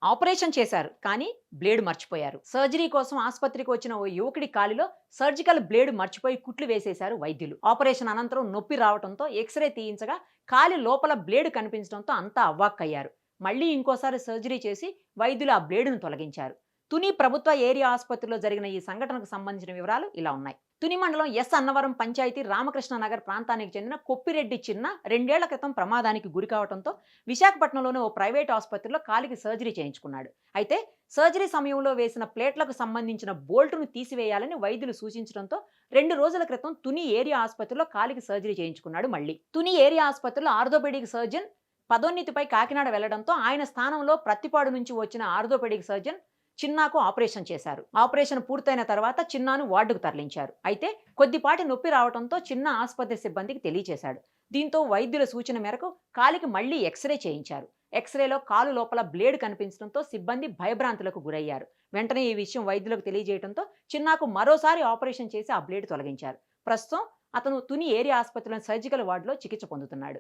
Operation చేశారు. కానీ blade మర్చిపోయారు. సర్జరీ కోసం ఆస్పత్రికి వచ్చిన ఓ యువకుడి కాలిలో సర్జికల్ బ్లేడ్ మర్చిపోయి కుట్లు వేసేశారు వైద్యులు. ఆపరేషన్ అనంతరం నొప్పి రావడంతో ఎక్స్‌రే తీయించగా కాలి లోపల బ్లేడ్ కనిపించడంతో అంతా అవాక్కయ్యారు. మళ్ళీ ఇంకోసారి సర్జరీ చేసి వైద్యులు ఆ బ్లేడును తొలగించారు. తుని ప్రభుత్వ ఏరియా ఆసుపత్రిలో జరిగిన ఈ సంఘటనకు సంబంధించిన వివరాలు ఇలా ఉన్నాయి. తుని మండలం ఎస్ అన్నవరం పంచాయతీ రామకృష్ణ నగర్ ప్రాంతానికి చెందిన కొప్పిరెడ్డి చిన్న 2 ఏళ్ల క్రితం ప్రమాదానికి గురి కావడంతో విశాఖపట్నంలోని ఓ ప్రైవేట్ ఆసుపత్రిలో కాలికి సర్జరీ చేయించుకున్నాడు. అయితే సర్జరీ సమయంలో వేసిన ప్లేట్లకు సంబంధించిన బోల్టును తీసివేయాలని వైద్యులు సూచించడంతో 2 రోజుల క్రితం తుని ఏరియా ఆసుపత్రిలో కాలికి సర్జరీ చేయించుకున్నాడు. మళ్ళీ తుని ఏరియా ఆసుపత్రిలో ఆర్థోపెడిక్ సర్జన్ పదోన్నతిపై కాకినాడ వెళ్లడంతో ఆయన స్థానంలో ప్రత్తిపాడు నుంచి వచ్చిన ఆర్థోపెడిక్ సర్జన్ చిన్నాకు ఆపరేషన్ చేశారు. ఆపరేషన్ పూర్తయిన తర్వాత చిన్నాను వార్డుకు తరలించారు. అయితే కొద్దిపాటి నొప్పి రావడంతో చిన్న ఆసుపత్రి సిబ్బందికి తెలియజేశాడు. దీంతో వైద్యుల సూచన మేరకు కాలికి మళ్లీ ఎక్స్‌రే చేయించారు. ఎక్స్‌రేలో కాలు లోపల బ్లేడ్ కనిపించడంతో సిబ్బంది భయభ్రాంతులకు గురయ్యారు. వెంటనే ఈ విషయం వైద్యులకు తెలియజేయడంతో చిన్నాకు మరోసారి ఆపరేషన్ చేసి ఆ బ్లేడ్ తొలగించారు. ప్రస్తుతం అతను తుని ఏరియా ఆసుపత్రిలోని సర్జికల్ వార్డులో చికిత్స పొందుతున్నాడు.